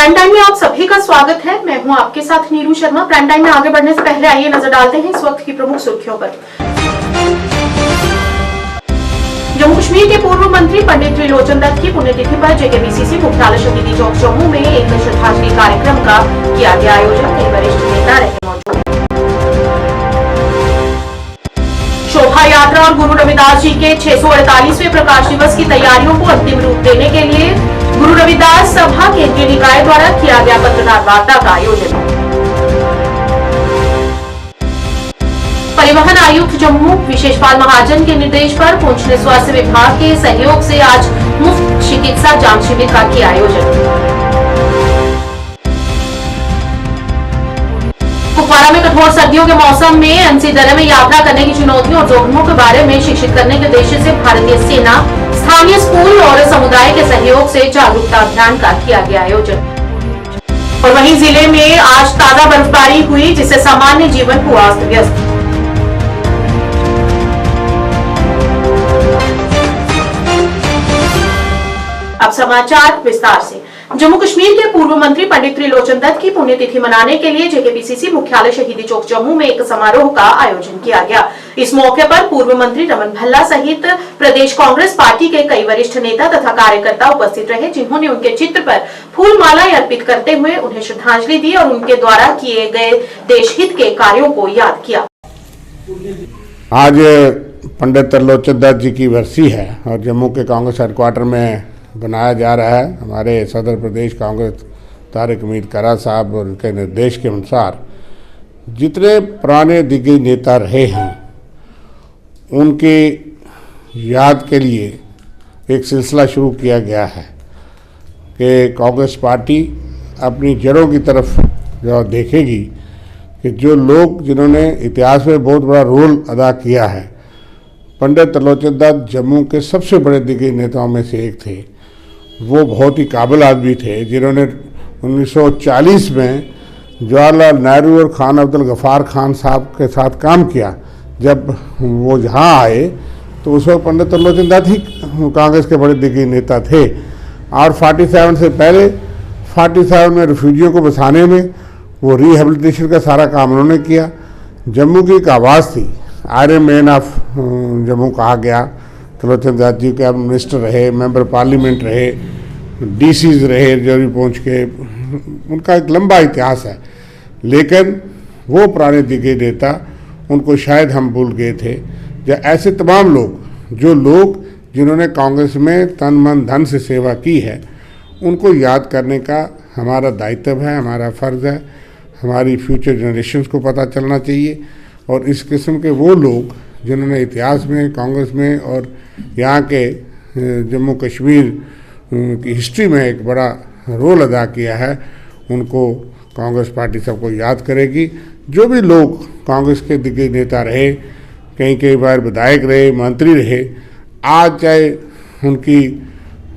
Prime time में आप सभी का स्वागत है। मैं हूं आपके साथ नीरू शर्मा। प्राइम टाइम में आगे बढ़ने से पहले आइए नजर डालते हैं इस वक्त की प्रमुख सुर्खियों पर। जम्मू कश्मीर के पूर्व मंत्री पंडित त्रिलोचन दत्त की पुण्यतिथि पर जेकेपीसीसी मुख्यालय शहीदी चौक जम्मू में एक श्रद्धांजलि कार्यक्रम का किया गया आयोजन। कई वरिष्ठ नेता रहे मौजूद। शोभा यात्रा और गुरु रविदास जी के 648वें प्रकाश दिवस की तैयारियों को अंतिम रूप देने के लिए गुरु रविदास सभा केंद्रीय निकाय द्वारा किया गया पत्रकार वार्ता का आयोजन। परिवहन आयुक्त जम्मू विशेषपाल महाजन के निर्देश पर पहुंचने स्वास्थ्य विभाग के सहयोग से आज मुफ्त चिकित्सा जांच शिविर का किया आयोजन। कुपवाड़ा में कठोर सर्दियों के मौसम में एनसी दर्रे में यात्रा करने की चुनौतियों और जोखिमों के बारे में शिक्षित करने के उद्देश्य से भारतीय सेना, स्थानीय स्कूल और समुदाय के सहयोग से जागरूकता अभियान का किया गया आयोजन। और वहीं जिले में आज ताजा बर्फबारी हुई जिससे सामान्य जीवन हुआ अस्त व्यस्त। अब समाचार विस्तार से। जम्मू कश्मीर के पूर्व मंत्री पंडित त्रिलोचन दत्त की पुण्यतिथि मनाने के लिए जेकेपीसीसी मुख्यालय शहीदी चौक जम्मू में एक समारोह का आयोजन किया गया। इस मौके पर पूर्व मंत्री रमन भल्ला सहित प्रदेश कांग्रेस पार्टी के कई वरिष्ठ नेता तथा कार्यकर्ता उपस्थित रहे, जिन्होंने उनके चित्र पर फूल मालाएं अर्पित करते हुए उन्हें श्रद्धांजलि दी और उनके द्वारा किए गए देशहित के कार्यों को याद किया। आज पंडित त्रिलोचन दत्त जी की बरसी है और जम्मू के कांग्रेस हेडक्वार्टर में बनाया जा रहा है। हमारे सदर प्रदेश कांग्रेस तारिक अमीर करा साहब और उनके निर्देश के अनुसार जितने पुराने दिग्गज नेता रहे हैं उनके याद के लिए एक सिलसिला शुरू किया गया है कि कांग्रेस पार्टी अपनी जड़ों की तरफ जो देखेगी कि जो लोग जिन्होंने इतिहास में बहुत बड़ा रोल अदा किया है। पंडित त्रिलोचन दत्त जम्मू के सबसे बड़े दिग्गज नेताओं में से एक थे। वो बहुत ही काबिल आदमी थे जिन्होंने 1940 में जवाहरलाल नेहरू और खान अब्दुल गफ्फार खान साहब के साथ काम किया। जब वो यहाँ आए तो उस वक्त पंडित त्रिलोचन दत्त ही कांग्रेस के बड़े दिग्गज नेता थे और 47 से पहले 47 में रिफ्यूजियों को बसाने में वो रिहेबिलिटेशन का सारा काम उन्होंने किया। जम्मू की एक आवाज़ थी, आयरन मैन ऑफ जम्मू कहा गया। त्रिलोचन दत्त जी के मिनिस्टर रहे, मेंबर पार्लियामेंट रहे, डीसीज रहे जरी पहुँच के, उनका एक लंबा इतिहास है। लेकिन वो पुराने दिग्गज नेता उनको शायद हम भूल गए थे। या ऐसे तमाम लोग जिन्होंने कांग्रेस में तन मन धन से सेवा की है उनको याद करने का हमारा दायित्व है, हमारा फ़र्ज़ है। हमारी फ्यूचर जनरेशन्स को पता चलना चाहिए और इस किस्म के वो लोग जिन्होंने इतिहास में, कांग्रेस में और यहाँ के जम्मू कश्मीर की हिस्ट्री में एक बड़ा रोल अदा किया है, उनको कांग्रेस पार्टी सबको याद करेगी। जो भी लोग कांग्रेस के दिग्गज नेता रहे, कई बार विधायक रहे, मंत्री रहे, आज चाहे उनकी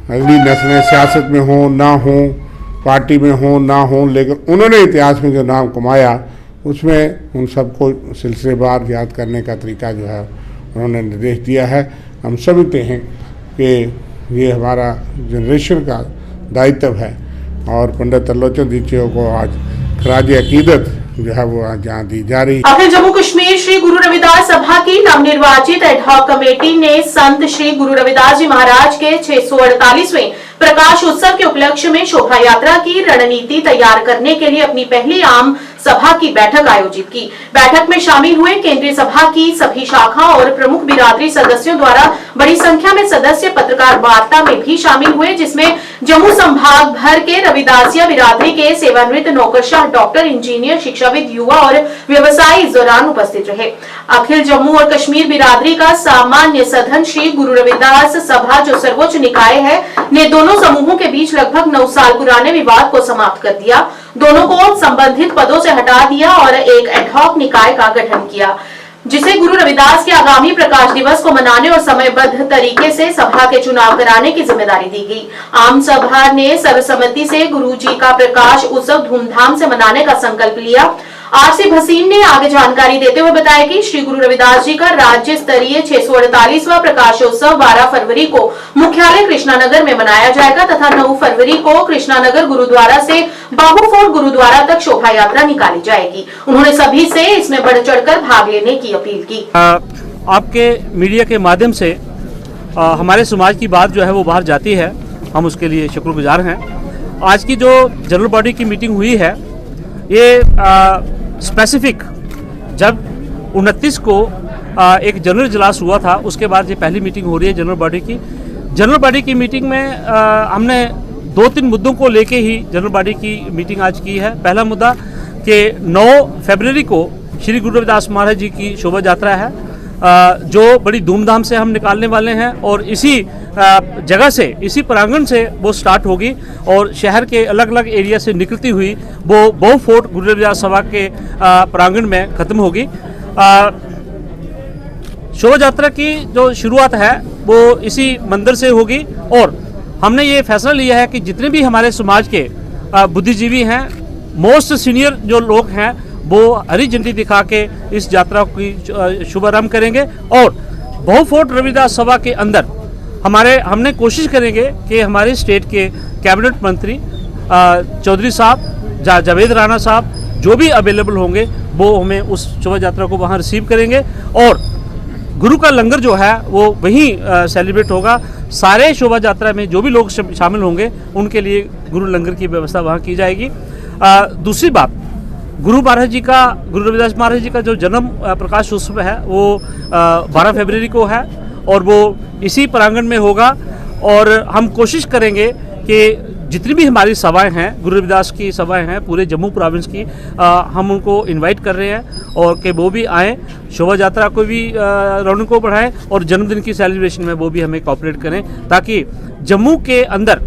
अगली नस्लें सियासत में हो ना हो, पार्टी में हो ना हो, लेकिन उन्होंने इतिहास में जो नाम कमाया उसमें उन सबको सिलसिलेवार याद करने का तरीका जो है उन्होंने निर्देश दिया है। हम समझते हैं कि ये हमारा जनरेशन का दायित्व है और पंडित त्रिलोचन दत्त जी को आज खराज अकीदत जो है वो जहाँ दी जा रही है। अखिल जम्मू कश्मीर श्री गुरु रविदास सभा की नवनिर्वाचित एडहॉक कमेटी ने संत श्री गुरु रविदास जी महाराज के 648वें प्रकाश उत्सव के उपलक्ष्य में शोभा यात्रा की रणनीति तैयार करने के लिए अपनी पहली आम सभा की बैठक आयोजित की। बैठक में शामिल हुए केंद्रीय सभा की सभी शाखा और प्रमुख बिरादरी सदस्यों द्वारा बड़ी संख्या में सदस्य पत्रकार वार्ता में भी शामिल हुए, जिसमें जम्मू संभाग भर के रविदासिया बिरादरी के सेवानिवृत्त नौकरशाह, डॉक्टर, इंजीनियर, शिक्षाविद, युवा और व्यवसायी इस दौरान उपस्थित रहे। अखिल जम्मू और कश्मीर बिरादरी का सामान्य सदन श्री गुरु रविदास सभा जो सर्वोच्च निकाय है ने दोनों समूहों के बीच लगभग 9 साल पुराने विवाद को समाप्त कर दिया। दोनों को संबंधित पदों से हटा दिया और एक एडहॉक निकाय का गठन किया, जिसे गुरु रविदास के आगामी प्रकाश दिवस को मनाने और समयबद्ध तरीके से सभा के चुनाव कराने की जिम्मेदारी दी गई। आम सभा ने सर्वसम्मति से गुरु जी का प्रकाश उत्सव धूमधाम से मनाने का संकल्प लिया। आरसी भसीन ने आगे जानकारी देते हुए बताया कि श्री गुरु रविदास जी का राज्य स्तरीय 648वां प्रकाशोत्सव 12 फरवरी को मुख्यालय कृष्णानगर में मनाया जाएगा तथा 9 फरवरी को कृष्णानगर गुरुद्वारा से बाबूफोर्ट गुरुद्वारा तक शोभा यात्रा निकाली जाएगी। उन्होंने सभी से इसमें बढ़ चढ़कर भाग लेने की अपील की। आपके मीडिया के माध्यम से हमारे समाज की बात जो है वो बाहर जाती है, हम उसके लिए शुक्रगुजार हैं। आज की जो जनरल बॉडी की मीटिंग हुई है ये स्पेसिफिक जब 29 को एक जनरल इजलास हुआ था, उसके बाद ये पहली मीटिंग हो रही है जनरल बॉडी की। जनरल बॉडी की मीटिंग में हमने 2-3 मुद्दों को लेके ही जनरल बॉडी की मीटिंग आज की है। पहला मुद्दा कि 9 फरवरी को श्री गुरु रविदास महाराज जी की शोभा यात्रा है जो बड़ी धूमधाम से हम निकालने वाले हैं और इसी जगह से, इसी प्रांगण से वो स्टार्ट होगी और शहर के अलग अलग एरिया से निकलती हुई वो बाबूफोर्ट गुरु रविदास सभा के प्रांगण में ख़त्म होगी। शोभा यात्रा की जो शुरुआत है वो इसी मंदिर से होगी और हमने ये फैसला लिया है कि जितने भी हमारे समाज के बुद्धिजीवी हैं, मोस्ट सीनियर जो लोग हैं, वो हरी झंडी दिखा के इस यात्रा की शुभारंभ करेंगे और बाबूफोर्ट रविदास सभा के अंदर हमने कोशिश करेंगे कि हमारे स्टेट के कैबिनेट मंत्री चौधरी साहब, जावेद राणा साहब जो भी अवेलेबल होंगे वो हमें उस शोभा यात्रा को वहाँ रिसीव करेंगे और गुरु का लंगर जो है वो वहीं सेलिब्रेट होगा। सारे शोभा यात्रा में जो भी लोग शामिल होंगे उनके लिए गुरु लंगर की व्यवस्था वहाँ की जाएगी। दूसरी बात, गुरु रविदास महाराज जी का जो जन्म प्रकाश उत्सव है वो 12 फरवरी को है और वो इसी प्रांगण में होगा और हम कोशिश करेंगे कि जितनी भी हमारी सभाएं हैं, गुरु रविदास की सभाएं हैं पूरे जम्मू प्रोविंस की, हम उनको इनवाइट कर रहे हैं और कि वो भी आएँ, शोभा यात्रा को भी रौनक को बढ़ाएं और जन्मदिन की सेलिब्रेशन में वो भी हमें कोऑपरेट करें ताकि जम्मू के अंदर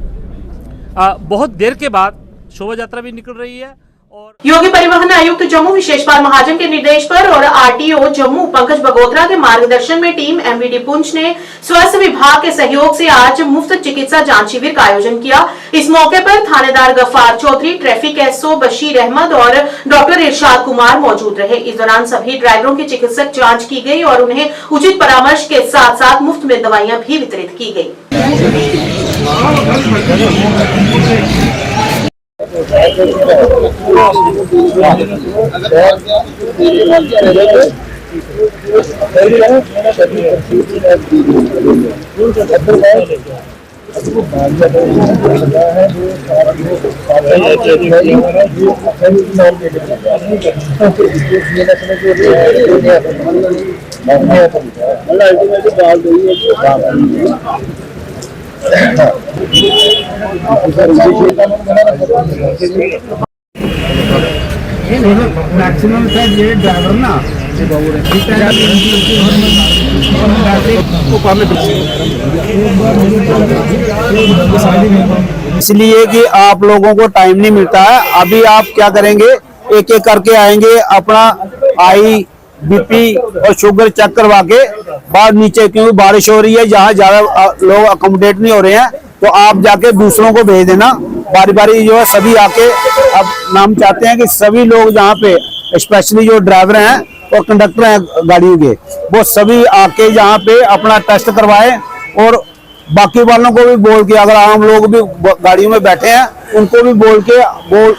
बहुत देर के बाद शोभा यात्रा भी निकल रही है। योगी परिवहन आयुक्त जम्मू विशेषपाल महाजन के निर्देश पर और आरटीओ जम्मू पंकज बगोत्रा के मार्गदर्शन में टीम एमवीडी पुंछ ने स्वास्थ्य विभाग के सहयोग से आज मुफ्त चिकित्सा जांच शिविर का आयोजन किया। इस मौके पर थानेदार गफ्फार चौधरी, ट्रैफिक एसओ बशीर अहमद और डॉक्टर इरशाद कुमार मौजूद रहे। इस दौरान सभी ड्राइवरों की चिकित्सक जाँच की गई और उन्हें उचित परामर्श के साथ साथ मुफ्त में दवाइयाँ भी वितरित की गयी। मैक्सिमम शायद ये ड्राइवर ना इसलिए कि आप लोगों को टाइम नहीं मिलता है। अभी आप क्या करेंगे, एक एक करके आएंगे, अपना आई बीपी और शुगर चेक करवा के बाद नीचे, क्योंकि बारिश हो रही है, जहाँ ज्यादा लोग अकोमोडेट नहीं हो रहे हैं तो आप जाके दूसरों को भेज देना। बारी बारी जो है सभी आके, अब नाम चाहते हैं कि सभी लोग यहाँ पे स्पेशली जो ड्राइवर हैं और कंडक्टर हैं गाड़ियों के, वो सभी आके यहाँ पे अपना टेस्ट करवाएं और बाकी वालों को भी बोल के, अगर आम लोग भी गाड़ियों में बैठे हैं उनको भी बोल के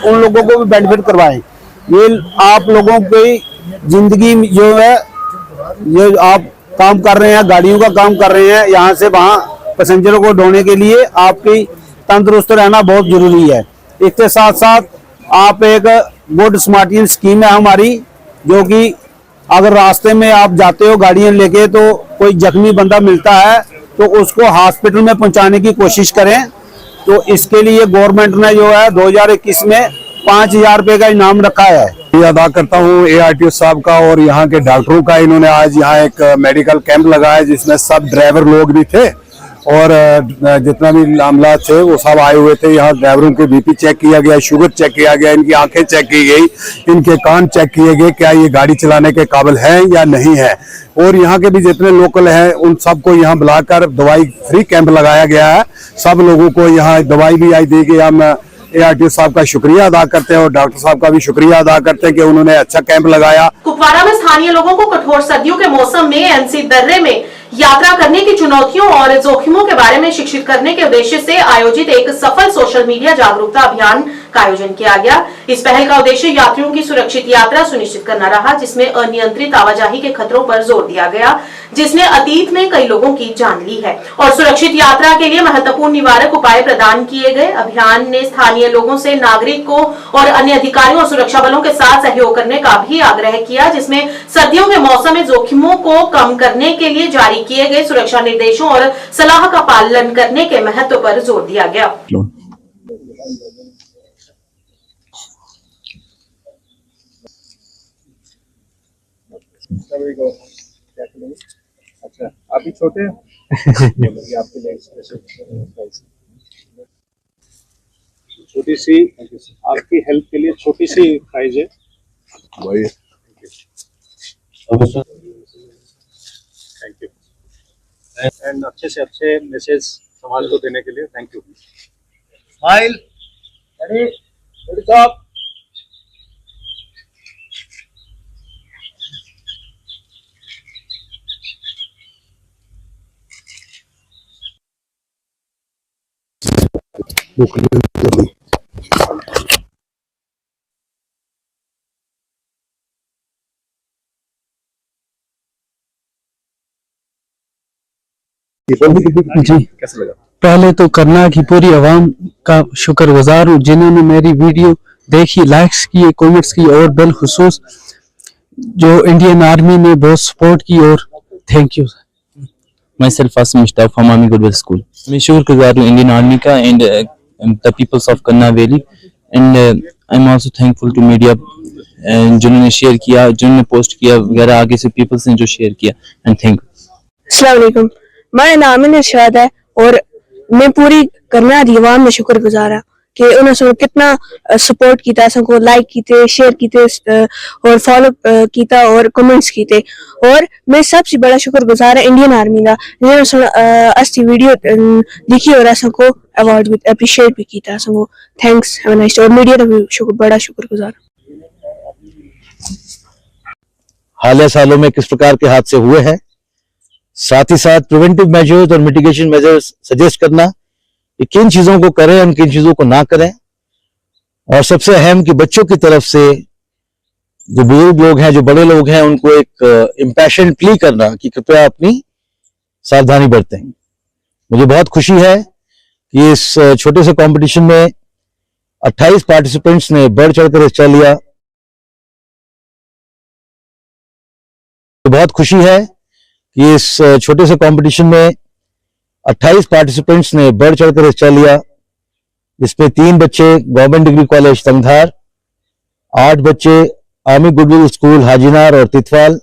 उन लोगों को भी बेनिफिट करवाएं। ये आप लोगों की जिंदगी जो है, ये आप काम कर रहे हैं, गाड़ियों का काम कर रहे हैं, यहाँ से वहाँ पैसेंजरों को ढोने के लिए आपकी तंदुरुस्त रहना बहुत जरूरी है। इसके साथ साथ आप एक गुड स्मार्टियन स्कीम है हमारी, जो कि अगर रास्ते में आप जाते हो गाड़ियां लेके तो कोई जख्मी बंदा मिलता है तो उसको हॉस्पिटल में पहुंचाने की कोशिश करें। तो इसके लिए गवर्नमेंट ने जो है 2021 में 5,000 रुपए का इनाम रखा है। अदा करता हूँ ARTO साहब का और यहाँ के डॉक्टरों का। इन्होंने आज यहाँ एक मेडिकल कैंप लगाया जिसमें सब ड्राइवर लोग भी थे और जितना भी मामला थे वो सब आए हुए थे। यहाँ ड्राइवरों के बीपी चेक किया गया, शुगर चेक किया गया, इनकी आंखें चेक की गई, इनके कान चेक किए गए, क्या ये गाड़ी चलाने के काबिल हैं या नहीं है। और यहाँ के भी जितने लोकल हैं उन सबको यहाँ बुलाकर दवाई फ्री कैंप लगाया गया है। सब लोगों को यहाँ दवाई भी आई दी गई। हम ARTO साहब का शुक्रिया अदा करते हैं और डॉक्टर साहब का भी शुक्रिया अदा करते हैं कि उन्होंने अच्छा कैंप लगाया। कुपवाड़ा में स्थानीय लोगों को कठोर सर्दियों के मौसम में एनसी दर्रे में यात्रा करने की चुनौतियों और जोखिमों के बारे में शिक्षित करने के उद्देश्य से आयोजित एक सफल सोशल मीडिया जागरूकता अभियान का आयोजन किया गया। इस पहल का उद्देश्य यात्रियों की सुरक्षित यात्रा सुनिश्चित करना रहा, जिसमें अनियंत्रित आवाजाही के खतरों पर जोर दिया गया, जिसने अतीत में कई लोगों की जान ली है, और सुरक्षित यात्रा के लिए महत्वपूर्ण निवारक उपाय प्रदान किए गए। अभियान ने स्थानीय लोगों से नागरिकों और अन्य अधिकारियों और सुरक्षा बलों के साथ सहयोग करने का भी आग्रह किया, जिसमें सर्दियों के मौसम में जोखिमों को कम करने के लिए जारी किए गए सुरक्षा निर्देशों और सलाह का पालन करने के महत्व पर जोर दिया गया। अच्छा, अभी छोटे हैं आपके लिए छोटी सी आपकी हेल्प के लिए छोटी सी प्राइज है। थैंक यू एंड अच्छे से अच्छे मैसेज समाज को देने के लिए thank you. Smile ready stop. जी, कैसा लगा? पहले तो करना की पूरी आवाम का शुक्रगुजार हूँ जिन्होंने मेरी वीडियो देखी, लाइक्स किए, कमेंट्स की और बिलखुसूस जो इंडियन आर्मी ने बहुत सपोर्ट की, और thank you. Myself Asim Mushtaq from Army Goodwill School. मैं शुक्रगुजार हूँ इंडियन आर्मी का and the peoples of Karnah valley and I am also thankful to media जिन्होंने शेयर किया, जिन्होंने पोस्ट किया वगैरह, आगे से पीपल्स ने जो शेयर किया, एंड थैंक यू। अस्सलाम वालेकुम, मेरा नाम इरशाद है और मैं पूरी करना दी आवाम में शुक्रगुजार हूँ कि उन्होंने कितना सपोर्ट किया, सबको लाइक किए, शेयर किए और फॉलो किया और कमेंट्स किए, और मैं सबसे बड़ा शुक्रगुजार है इंडियन आर्मी का जिन्होंने अस्ती वीडियो दिखी और सबको अवार्ड भी अप्रिशिएट भी किया, सबको thanks have a nice day, और मीडिया का भी बड़ा शुक्रगुजार। हालिया सालों में किस प्रकार के हादसे हुए हैं, साथ ही साथ प्रिवेंटिव मेजर्स और मिटिगेशन मेजर्स सजेस्ट करना कि किन चीजों को करें और किन चीजों को ना करें, और सबसे अहम कि बच्चों की तरफ से जो बुजुर्ग लोग हैं, जो बड़े लोग हैं, उनको एक इम्पैशन्ड प्ली करना कि कृपया अपनी सावधानी बरतें। मुझे बहुत खुशी है कि इस छोटे से कंपटीशन में 28 पार्टिसिपेंट्स ने बढ़ चढ़कर हिस्सा लिया। बहुत खुशी है कि इस छोटे से कंपटीशन में 28 पार्टिसिपेंट्स ने बढ़ चढ़कर हिस्सा लिया, जिसमें 3 बच्चे गवर्नमेंट डिग्री कॉलेज तंगधार, 8 बच्चे आर्मी गुडविल स्कूल हाजीनार और तितवाल,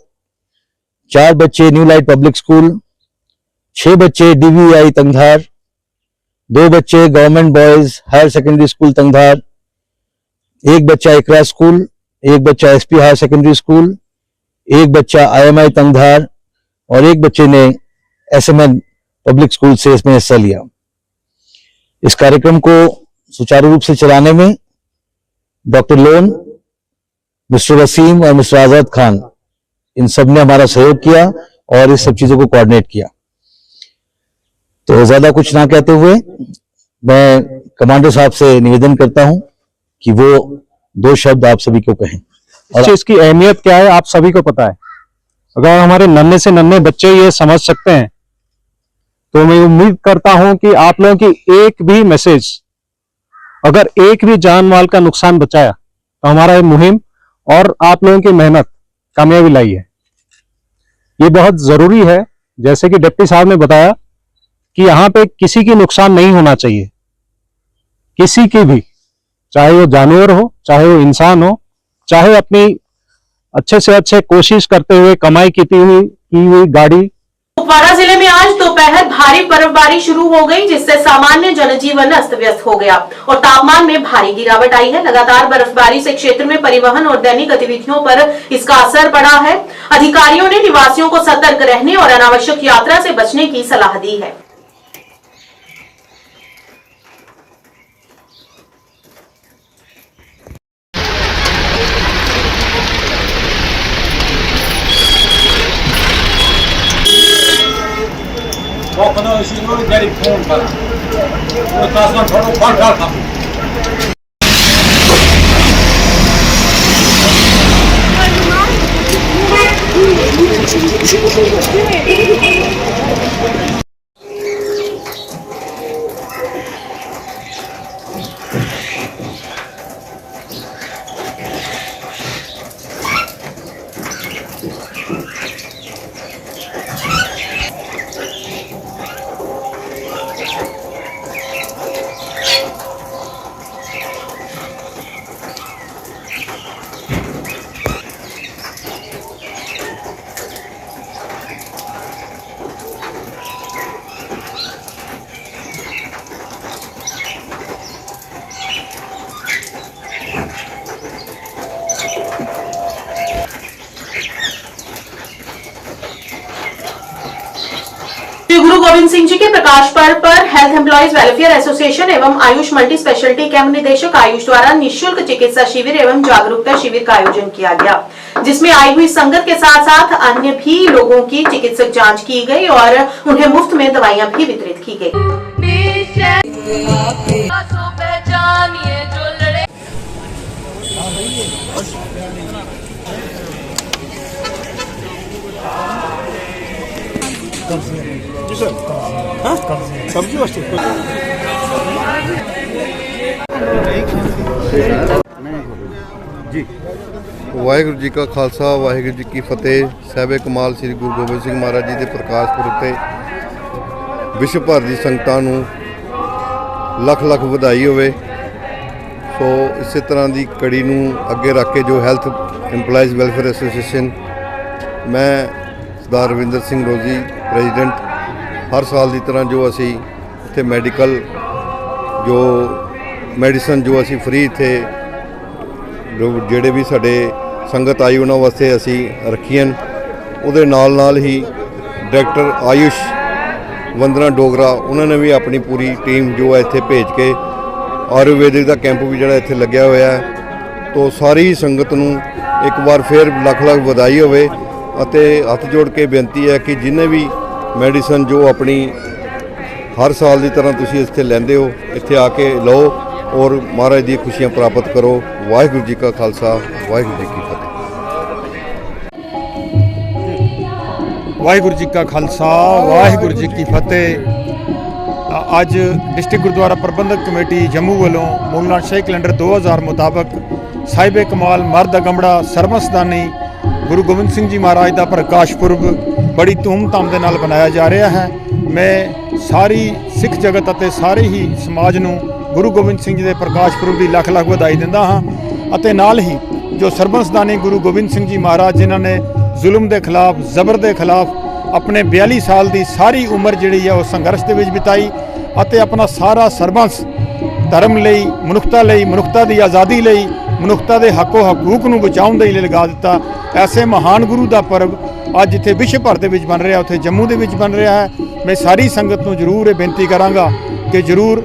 4 बच्चे न्यू लाइट पब्लिक स्कूल, 6 बच्चे DVI तंगधार, 2 बच्चे government boys higher secondary school Tangdhar, 1 बच्चा इकरा स्कूल, 1 बच्चा SP हायर सेकेंडरी स्कूल, 1 बच्चा IMI तंगधार और 1 बच्चे ने SMN पब्लिक स्कूल से इसमें हिस्सा लिया। इस कार्यक्रम को सुचारू रूप से चलाने में डॉक्टर लोन, मिस्टर वसीम और मिस्टर आजाद खान, इन सब ने हमारा सहयोग किया और इस सब चीजों को कोऑर्डिनेट किया। तो ज्यादा कुछ ना कहते हुए मैं कमांडर साहब से निवेदन करता हूं कि वो 2 शब्द आप सभी को कहें। और इसकी अहमियत क्या है आप सभी को पता है। अगर हमारे नन्हे से नन्हे बच्चे ये समझ सकते हैं तो मैं उम्मीद करता हूं कि आप लोगों की एक भी मैसेज, अगर एक भी जान माल का नुकसान बचाया तो हमारा ये मुहिम और आप लोगों की मेहनत कामयाबी लाई है। ये बहुत जरूरी है, जैसे कि डिप्टी साहब ने बताया कि यहाँ पे किसी की नुकसान नहीं होना चाहिए, किसी की भी, चाहे वो जानवर हो, चाहे वो इंसान हो, चाहे अपनी अच्छे से अच्छे कोशिश करते हुए कमाई की हुई गाड़ी। कुपवाड़ा जिले में आज दोपहर भारी बर्फबारी शुरू हो गई, जिससे सामान्य जनजीवन अस्त व्यस्त हो गया और तापमान में भारी गिरावट आई है। लगातार बर्फबारी से क्षेत्र में परिवहन और दैनिक गतिविधियों पर इसका असर पड़ा है। अधिकारियों ने निवासियों को सतर्क रहने और अनावश्यक यात्रा से बचने की सलाह दी है। ਸੁੱਖ ਨਾਲ ਅਸੀਂ ਉਹਨੂੰ ਜਿਹੜੀ ਫੋਨ ਕਰ ਉਹ ਕਾਸਾ ਥੋੜਾ ਫੜ ਕਰ श्री गुरु गोविंद सिंह जी के प्रकाश पर्व पर हेल्थ एम्प्लॉइज वेलफेयर एसोसिएशन एवं आयुष मल्टी स्पेशलिटी कैंप निदेशक आयुष द्वारा निःशुल्क चिकित्सा शिविर एवं जागरूकता शिविर का आयोजन किया गया, जिसमें आई हुई संगत के साथ साथ अन्य भी लोगों की चिकित्सक जांच की गई और उन्हें मुफ्त में दवाइयां भी वितरित की गई। ਵਾਹਿਗੁਰੂ ਜੀ ਕਾ ਖਾਲਸਾ ਵਾਹਿਗੁਰੂ ਜੀ ਕੀ ਫਤਿਹ। ਸਾਹਿਬੇ ਕਮਾਲ ਸ੍ਰੀ ਗੁਰੂ ਗੋਬਿੰਦ ਸਿੰਘ ਮਹਾਰਾਜ ਜੀ ਦੇ ਪ੍ਰਕਾਸ਼ ਪੁਰਬ ਤੇ ਵਿਸ਼ਵ ਭਰ ਦੀ ਸੰਗਤਾਂ ਨੂੰ ਲੱਖ ਲੱਖ ਵਧਾਈ ਹੋਵੇ। ਸੋ ਇਸੇ ਤਰ੍ਹਾਂ ਦੀ ਕੜੀ ਨੂੰ ਅੱਗੇ ਰੱਖ ਕੇ ਜੋ ਹੈਲਥ ਐਮਪਲਾਈਜ਼ ਵੈਲਫੇਅਰ ਐਸੋਸੀਏਸ਼ਨ, ਮੈਂ ਸਰਦਾਰ ਰਵਿੰਦਰ ਸਿੰਘ ਰੋਜ਼ੀ ਪ੍ਰੈਜ਼ੀਡੈਂਟ, ਹਰ ਸਾਲ ਦੀ ਤਰ੍ਹਾਂ ਜੋ ਅਸੀਂ ਇੱਥੇ ਮੈਡੀਕਲ ਜੋ ਮੈਡੀਸਨ ਜੋ ਅਸੀਂ ਫ੍ਰੀ ਇੱਥੇ ਜਿਹੜੇ ਵੀ ਸਾਡੇ ਸੰਗਤ ਆਈ ਉਹਨਾਂ ਵਾਸਤੇ ਅਸੀਂ ਰੱਖੀਆਂ। ਉਹਦੇ ਨਾਲ ਹੀ ਡਾਇਰੈਕਟਰ ਆਯੁਸ਼ ਵੰਦਨਾ ਡੋਗਰਾ ਉਹਨਾਂ ਨੇ ਵੀ ਆਪਣੀ ਪੂਰੀ ਟੀਮ ਜੋ ਹੈ ਇੱਥੇ ਭੇਜ ਕੇ ਆਯੁਰਵੈਦਿਕ ਦਾ ਕੈਂਪ ਵੀ ਜਿਹੜਾ ਇੱਥੇ ਲੱਗਿਆ ਹੋਇਆ ਹੈ। ਤੋਂ ਸਾਰੀ ਸੰਗਤ ਨੂੰ ਇੱਕ ਵਾਰ ਫਿਰ ਲੱਖ ਲੱਖ ਵਧਾਈ ਹੋਵੇ ਅਤੇ ਹੱਥ ਜੋੜ ਕੇ ਬੇਨਤੀ ਹੈ ਕਿ ਜਿੰਨੇ ਵੀ ਮੈਡੀਸਨ ਜੋ ਆਪਣੀ ਹਰ ਸਾਲ ਦੀ ਤਰ੍ਹਾਂ ਤੁਸੀਂ ਇੱਥੇ ਲੈਂਦੇ ਹੋ, ਇੱਥੇ ਆ ਕੇ ਲਓ ਔਰ ਮਹਾਰਾਜ ਦੀ ਖੁਸ਼ੀਆਂ ਪ੍ਰਾਪਤ ਕਰੋ। ਵਾਹਿਗੁਰੂ ਜੀ ਕਾ ਖਾਲਸਾ, ਵਾਹਿਗੁਰੂ ਜੀ ਕੀ ਫਤਿਹ। ਵਾਹਿਗੁਰੂ ਜੀ ਕਾ ਖਾਲਸਾ, ਵਾਹਿਗੁਰੂ ਜੀ ਕੀ ਫਤਿਹ। ਅੱਜ ਡਿਸਟ੍ਰਿਕਟ ਗੁਰਦੁਆਰਾ ਪ੍ਰਬੰਧਕ ਕਮੇਟੀ ਜੰਮੂ ਵੱਲੋਂ ਮੌਲਾਨਾ ਸ਼ੇਖ ਕੈਲੰਡਰ 2000 ਮੁਤਾਬਕ ਸਾਹਿਬੇ ਕਮਾਲ ਮਰਦ ਅਗੰਬੜਾ ਸਰਮਸਦਾਨੀ ਗੁਰੂ ਗੋਬਿੰਦ ਸਿੰਘ ਜੀ ਮਹਾਰਾਜ ਦਾ ਪ੍ਰਕਾਸ਼ ਪੁਰਬ ਬੜੀ ਧੂਮਧਾਮ ਦੇ ਨਾਲ ਮਨਾਇਆ ਜਾ ਰਿਹਾ ਹੈ। ਮੈਂ ਸਾਰੀ ਸਿੱਖ ਜਗਤ ਅਤੇ ਸਾਰੇ ਹੀ ਸਮਾਜ ਨੂੰ ਗੁਰੂ ਗੋਬਿੰਦ ਸਿੰਘ ਜੀ ਦੇ ਪ੍ਰਕਾਸ਼ ਪੁਰਬ ਦੀ ਲੱਖ ਲੱਖ ਵਧਾਈ ਦਿੰਦਾ ਹਾਂ ਅਤੇ ਨਾਲ ਹੀ ਜੋ ਸਰਬੰਸਦਾਨੀ ਗੁਰੂ ਗੋਬਿੰਦ ਸਿੰਘ ਜੀ ਮਹਾਰਾਜ ਜਿਨ੍ਹਾਂ ਨੇ ਜ਼ੁਲਮ ਦੇ ਖਿਲਾਫ, ਜ਼ਬਰ ਦੇ ਖਿਲਾਫ ਆਪਣੇ 42 ਸਾਲ ਦੀ ਸਾਰੀ ਉਮਰ ਜਿਹੜੀ ਹੈ ਉਹ ਸੰਘਰਸ਼ ਦੇ ਵਿੱਚ ਬਿਤਾਈ ਅਤੇ ਆਪਣਾ ਸਾਰਾ ਸਰਬੰਸ ਧਰਮ ਲਈ, ਮਨੁੱਖਤਾ ਦੀ ਆਜ਼ਾਦੀ ਲਈ, ਮਨੁੱਖਤਾ ਦੇ ਹੱਕੂਕ ਨੂੰ ਬਚਾਉਣ ਦੇ ਲਈ ਲਗਾ ਦਿੱਤਾ। ਐਸੇ ਮਹਾਨ ਗੁਰੂ ਦਾ ਪਰਬ ਅੱਜ ਇੱਥੇ ਵਿਸ਼ਵ ਭਰ ਦੇ ਵਿੱਚ ਬਣ ਰਿਹਾ, ਉੱਥੇ ਜੰਮੂ ਦੇ ਵਿੱਚ ਬਣ ਰਿਹਾ ਹੈ। ਮੈਂ ਸਾਰੀ ਸੰਗਤ ਨੂੰ ਜ਼ਰੂਰ ਇਹ ਬੇਨਤੀ ਕਰਾਂਗਾ ਕਿ ਜ਼ਰੂਰ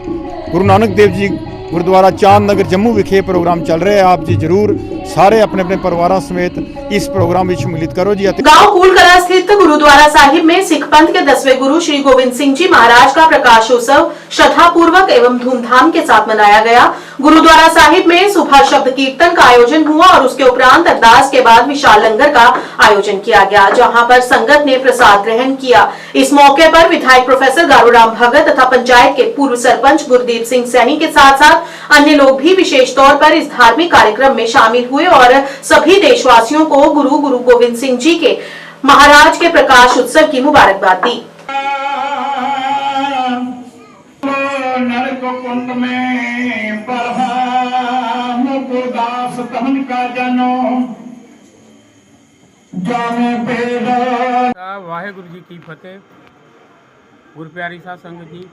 ਗੁਰੂ ਨਾਨਕ ਦੇਵ ਜੀ ਗੁਰਦੁਆਰਾ ਚਾਂਦ ਨਗਰ ਜੰਮੂ ਵਿਖੇ ਪ੍ਰੋਗਰਾਮ ਚੱਲ ਰਿਹਾ है। आप जी जरूर सारे अपने अपने परिवारों समेत इस प्रोग्राम में सम्मिलित करो जी। गांव कूलकला स्थित गुरुद्वारा साहिब में सिख पंथ के 10वें गुरु श्री गोविंद सिंह जी महाराज का प्रकाश उत्सव श्रद्धापूर्वक एवं धूमधाम के साथ मनाया गया। गुरुद्वारा साहिब में सुबह शब्द कीर्तन का आयोजन हुआ और उसके उपरांत अरदास के बाद विशाल लंगर का आयोजन किया गया, जहां पर संगत ने प्रसाद ग्रहण किया। इस मौके पर विधायक प्रोफेसर गारूराम भगत तथा पंचायत के पूर्व सरपंच गुरदीप सिंह सैनी के साथ साथ अन्य लोग भी विशेष तौर पर इस धार्मिक कार्यक्रम में शामिल हुए और सभी देशवासियों को गुरु गोविंद सिंह जी के महाराज के प्रकाश उत्सव की मुबारकबाद दी। वाहिगुरु जी की फतेह। गुरु प्यारी साध संगत जी,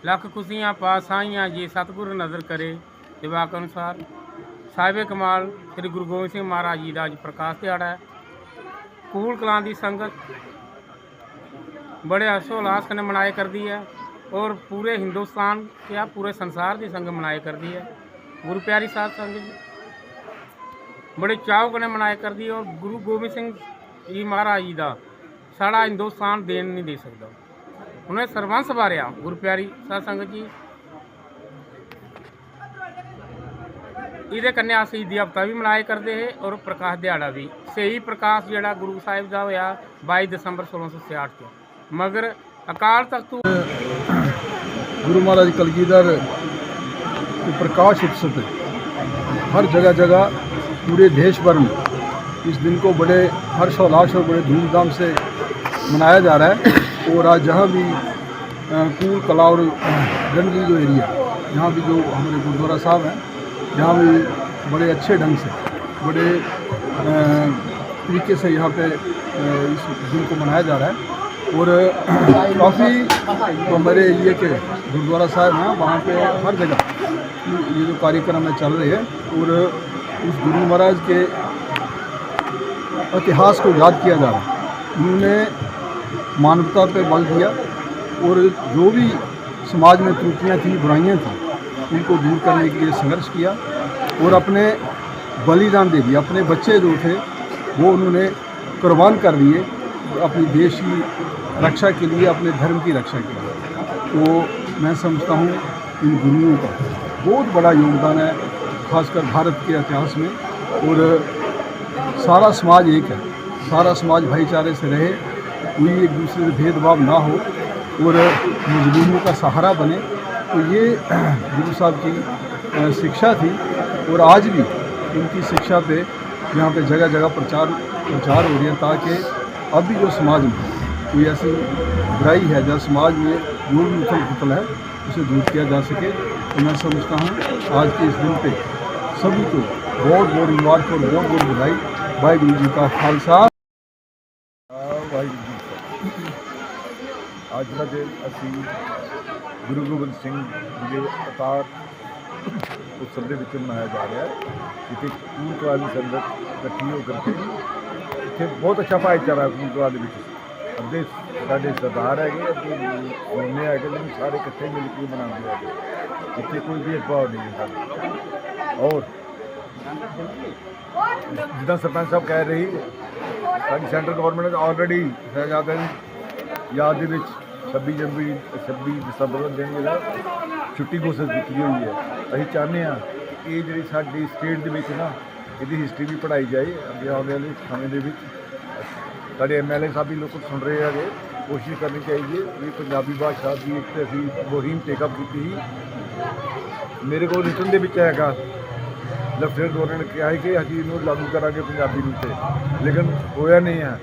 लख खुशियाँ पासाइयाँ जी सतगुरु नज़र करे। दिवाक अनुसार साहिबे कमाल श्री गुरु गोबिंद सिंह महाराज जी का अज प्रकाश दिहाड़ा है। कूल कलां दी संगत बड़े हर्षोल्लास कन्नै मनाए करती है और पूरे हिंदुस्तान क्या पूरे संसार की संगत मनाए करती है। गुरु प्यारी साध संगत बड़े चाव कन्नै मनाए करती है और गुरु गोबिंद सिंह जी महाराज जी का साड़ा हिंदुस्तान देन नहीं दे सकता। ਉਹਨੇ ਸਰਬੰਸ ਵਾਰਿਆ ਗੁਰੂ ਪਿਆਰੀ ਸਾਧ ਸੰਗਤ ਜੀ। ਇਹਦੇ ਕੰਨੇ ਅਸੀਂ ਸ਼ਹੀਦੀ ਹਫ਼ਤਾ ਵੀ ਮਨਾਏ ਕਰਦੇ ਹੈ ਔਰ ਪ੍ਰਕਾਸ਼ ਦਿਹਾੜਾ ਵੀ। ਸਹੀ ਪ੍ਰਕਾਸ਼ ਜਿਹੜਾ ਗੁਰੂ ਸਾਹਿਬ ਦਾ ਹੋਇਆ 22 ਦਸੰਬਰ 1666 ਚ, मगर अकाल तख्त गुरु महाराज कलगीधर के प्रकाश उत्सव पे हर जगह जगह पूरे देश भर में इस दिन को बड़े हर्षोल्लास और बड़े धूमधाम से मनाया जा रहा है। और आज जहाँ भी कूल कला और गंदगी जो एरिया, यहाँ भी जो हमारे गुरुद्वारा साहब हैं, यहाँ भी बड़े अच्छे ढंग से बड़े तरीके से यहाँ पे इस दिन को मनाया जा रहा है। और काफ़ी तो हमारे एरिए के गुरुद्वारा साहब हैं, वहाँ पे हर जगह ये जो कार्यक्रम है चल रहे हैं। और उस गुरु महाराज के इतिहास को याद किया जा रहा है। उन्होंने मानवता पे बल दिया और जो भी समाज में त्रुटियाँ थी, बुराइयाँ थी, उनको दूर करने के लिए संघर्ष किया और अपने बलिदान दे दिया। अपने बच्चे जो थे वो उन्होंने कुर्बान कर दिए अपनी देश की रक्षा के लिए, अपने धर्म की रक्षा के लिए। तो मैं समझता हूँ इन गुरुओं का बहुत बड़ा योगदान है, खासकर भारत के इतिहास में। और सारा समाज एक है, सारा समाज भाईचारे से रहे, कोई एक दूसरे से भेदभाव ना हो और मजलूमों का सहारा बने। तो ये गुरु साहब की शिक्षा थी और आज भी उनकी शिक्षा पे यहाँ पे जगह जगह प्रचार हो रही है, ताकि अभी जो समाज में कोई ऐसी बुराई है, जहाँ समाज में जो भी उथल पुथल है उसे दूर किया जा सके। तो मैं समझता हूँ आज के इस दिन पे सभी को बहुत बहुत मुबारक और बहुत बहुत बधाई। वाहिगुरू जी का खालसा, वाहिगुरू जी। आज का दिन असी गुरु गोबिंद सिंह जी के अवतार उत्सव के विच मनाया जा रहा है। इतने कूल कला की संगत इकट्ठी होकर के इतने बहुत अच्छा भाईचारा कूल कला के विच अद्धे साढ़े सरदार है, अद्धे मोने है, लेकिन सारे इकट्ठे मिल के मनाते हैं। इतने कोई भेदभाव नहीं है। और जिदा सरपंच साहब कह रही, साडी सेंट्रल गवर्नमेंट ने ऑलरेडी शहजादे की याद के 26 दसंबर दिन छुट्टी घोषित की हुई है। असीं चाहते हैं कि ये जी साडी स्टेट के ना ये हिस्टरी भी पढ़ाई जाए अगे आने वाले समय के। साढ़े MLA साहब भी लोग सुन रहे हैं, कोशिश करनी चाहिए भी पंजाबी भाषा की एक असी मुहिम टेकअप की थी। मेरे को रिटन के हैगा लेफ्टिनेंट गवर्नर ने कहा है कि अभी इनू लागू करा पंजाबी में, लेकिन होया नहीं है।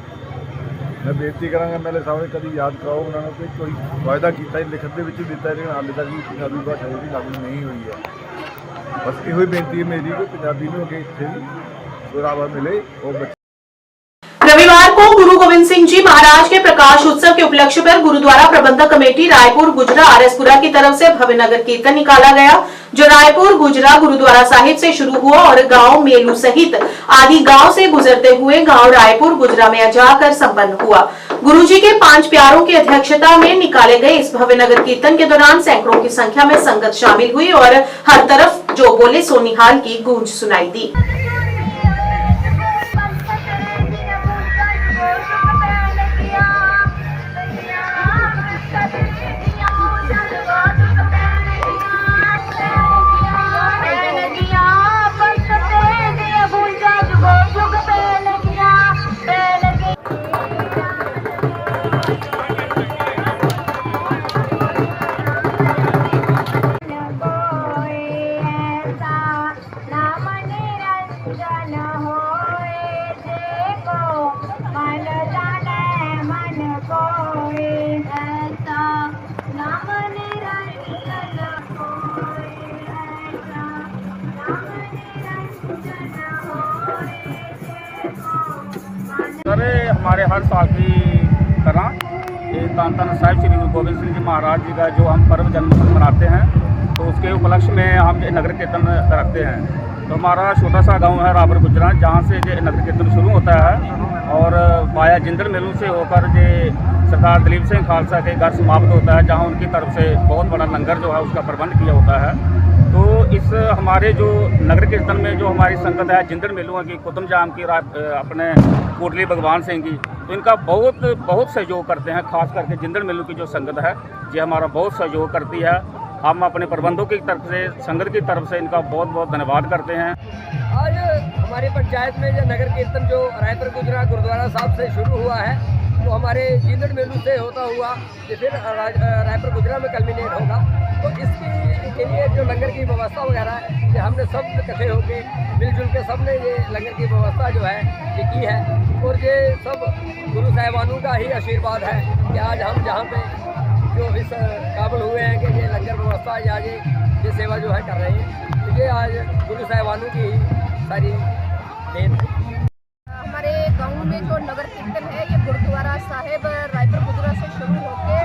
मैं बेनती करा MLA साहब ने कभी याद कराओ उन्होंने कि कोई वायदा किया लिखत के दिता, लेकिन हाले तक भी पंजाबी भाषा जी लागू नहीं हुई है। बस यो बेनती है मेरी कि पंजाबी में अगे इतने भी बढ़ावा मिले और रविवार को गुरु गोविंद सिंह जी महाराज के प्रकाश उत्सव के उपलक्ष्य पर गुरुद्वारा प्रबंधक कमेटी रायपुर गुजरा RS-पुरा की तरफ से भव्य नगर कीर्तन निकाला गया, जो रायपुर गुजरा गुरुद्वारा साहिब से शुरू हुआ और गांव मेलू सहित आदि गांव से गुजरते हुए गांव रायपुर गुजरा में जाकर संपन्न हुआ। गुरुजी के 5 प्यारों की अध्यक्षता में निकाले गए इस भव्य नगर कीर्तन के दौरान सैकड़ों की संख्या में संगत शामिल हुई और हर तरफ जो बोले सो निहाल की गूंज सुनाई दी। सर हमारे हर साल की तरह ये धन धन साहिब श्री गुरु गोबिंद सिंह जी महाराज जी का जो हम पर्व जन्मदिन मनाते हैं, तो उसके उपलक्ष्य में हम ये नगर कीर्तन रखते हैं। तो हमारा छोटा सा गांव है रायपुर गुजरा, जहाँ से ये नगर कीर्तन शुरू होता है और वाया जिंदड़ मेलू से होकर ये सरदार दलीप सिंह खालसा के घर समाप्त होता है, जहाँ उनकी तरफ से बहुत बड़ा लंगर जो है उसका प्रबंध किया होता है। तो इस हमारे जो नगर कीर्तन में जो हमारी संगत है जिंदड़ मेलुआ की, कुतुम जाम की, अपने कोटली भगवान सिंह की, तो इनका बहुत सहयोग करते हैं। खास करके जिंदड़ मेलू की जो संगत है ये हमारा बहुत सहयोग करती है। हम अपने प्रबंधकों की तरफ से, संगत की तरफ से इनका बहुत धन्यवाद करते हैं। आज हमारी पंचायत में ये नगर कीर्तन जो रायपुर गुजरा गुरुद्वारा साहब से शुरू हुआ है, तो हमारे जिंदड़ मेलू से होता हुआ ये फिर रायपुर गुजरा में कल्मिनेट होगा। तो इसके लिए जो लंगर की व्यवस्था वगैरह है, ये हमने सब इकट्ठे होकर मिलजुल के सब ने ये लंगर की व्यवस्था जो है ये की है। और ये सब गुरु साहिबानों का ही आशीर्वाद है कि आज हम जहाँ पे जो इस काबिल हुए हैं कि ये लंगर व्यवस्था या ये सेवा जो है कर रहे हैं, तो ये आज गुरु साहिबानों की ही सारी देन है। हमारे गांव में जो नगर कीर्तन है ये गुरुद्वारा साहिब रायपुर गुजरा से शुरू होके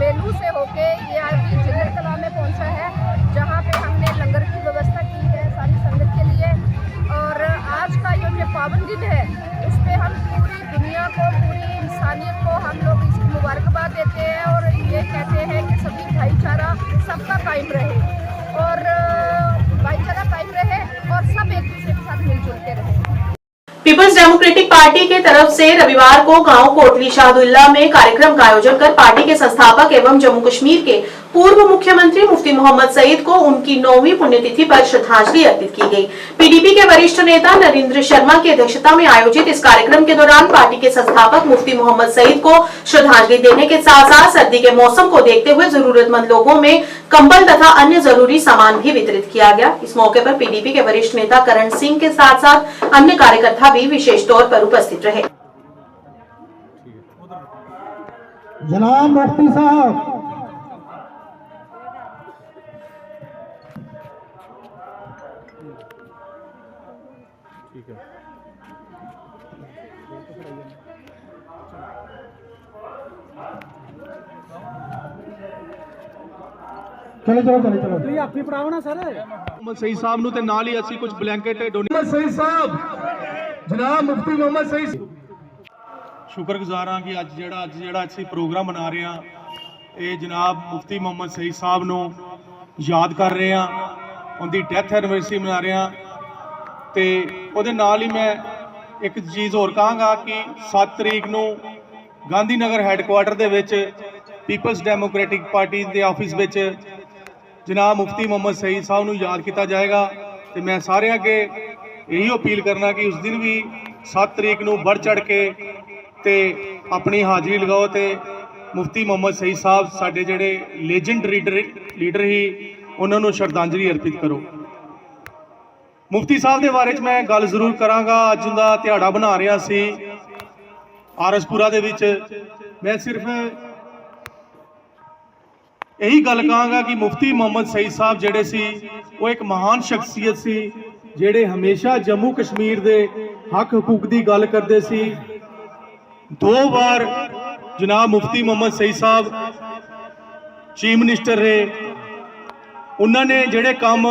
मेलू से होके ये आज जिंदड़ कला में पहुंचा है, जहां पे हमने लंगर की व्यवस्था की है सारी संगत के लिए। और आज का जो पावन दिन है इस पे हम पूरी दुनिया को, पूरी इंसानियत को हम लोग इसकी मुबारकबाद देते हैं और ये कहते हैं कि सभी भाईचारा सबका कायम रहे और भाईचारा कायम रहे और सब एक दूसरे के साथ मिलजुल के रहे। पीपल्स डेमोक्रेटिक पार्टी के तरफ से रविवार को गांव कोटली शाहदुल्ला में कार्यक्रम का आयोजन कर पार्टी के संस्थापक एवं जम्मू कश्मीर के पूर्व मुख्यमंत्री मुफ्ती मोहम्मद सईद को उनकी 9वीं पुण्यतिथि पर श्रद्धांजलि अर्पित की गई। पीडीपी के वरिष्ठ नेता नरेंद्र शर्मा की अध्यक्षता में आयोजित इस कार्यक्रम के दौरान पार्टी के संस्थापक मुफ्ती मोहम्मद सईद को श्रद्धांजलि देने के साथ साथ सर्दी के मौसम को देखते हुए जरूरतमंद लोगों में कंबल तथा अन्य जरूरी सामान भी वितरित किया गया। इस मौके पर पीडीपी के वरिष्ठ नेता करण सिंह के साथ साथ अन्य कार्यकर्ता भी विशेष तौर पर उपस्थित रहे। जनाब मुफ्ती साहब, चलो आपी पढ़ाओ ना सर। मोहम्मद सईद साहब ਨੂੰ ਤੇ ਨਾਲ ਹੀ ਅਸੀਂ ਕੁਝ ਬਲੈਂਕਟ ਡੋਨੇਟ ਸईद साहब जनाब मुफ्ती मोहम्मद सईद शुक्रगुजार हाँ कि ਅੱਜ ਜਿਹੜਾ ਅਸੀਂ ਪ੍ਰੋਗਰਾਮ ਮਨਾ ਰਹੇ ਹਾਂ ਇਹ ਜਨਾਬ ਮੁਫਤੀ ਮੁਹੰਮਦ ਸईद साहब ਨੂੰ ਯਾਦ ਕਰ ਰਹੇ ਹਾਂ, ਉਹਦੀ ਡੈਥ ਐਨਵਰਸਰੀ ਮਨਾ ਰਹੇ ਹਾਂ। ਤੇ ਉਹਦੇ ਨਾਲ ਹੀ ਮੈਂ ਇੱਕ ਚੀਜ਼ ਹੋਰ ਕਹਾਂਗਾ ਕਿ 7 ਤਰੀਕ ਨੂੰ ਗਾਂਧੀ ਨਗਰ ਹੈੱਡਕੁਆਰਟਰ ਦੇ ਵਿੱਚ ਪੀਪਲਸ ਡੈਮੋਕ੍ਰੈਟਿਕ ਪਾਰਟੀ ਦੇ ਆਫਿਸ ਵਿੱਚ जनाब मुफ्ती मोहम्मद सईद साहब ਨੂੰ याद किया जाएगा। तो मैं सारे अगे यही अपील करना कि उस दिन भी 7 तरीक ਨੂੰ बढ़ चढ़ के ते अपनी हाज़री लगाओ तो मुफ्ती मोहम्मद सईद साहब साडे जेडे लेजेंड लीडर ही उन्होंने श्रद्धांजलि अर्पित करो। मुफ्ती साहब के बारे मैं गल जरूर करांगा। अज उनका दिहाड़ा बना रहा सी आरसपुरा दे विच। मैं सिर्फ यही गल कहांगा कि मुफ्ती मोहम्मद सईद साहब जेडे सी वो एक महान शख्सियत सी जेडे हमेशा जम्मू कश्मीर दे हक हकूक की गल करते सी। 2 बार जनाब मुफ्ती मोहम्मद सईद साहब चीफ मिनिस्टर रहे। उन्होंने जेडे काम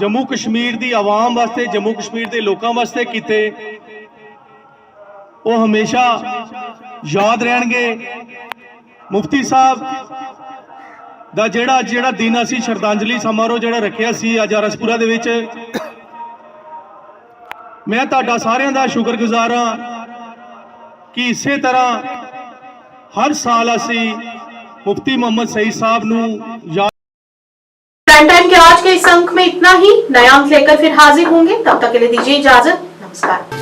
जम्मू कश्मीर की आवाम वास्ते, जम्मू कश्मीर के लोगों वास्ते किए वो हमेशा याद रहणगे। मुफ्ती साहब ਦਾ ਜਿਹੜਾ दिन असी श्रद्धांजलि समारोह ਜਿਹੜਾ रखिया सी अज आरसपुरा ਦੇ ਵਿੱਚ, मैं ਤੁਹਾਡਾ ਸਾਰਿਆਂ ਦਾ शुक्रगुजार हाँ कि इसे तरह हर साल असी मुफ्ती मोहम्मद सईद साहब ਨੂੰ याद। प्राइम टाइम के आज के इस अंक में इतना ही। नया अंक लेकर फिर हाजिर होंगे, तब तक के लिए दीजिए इजाजत। नमस्कार।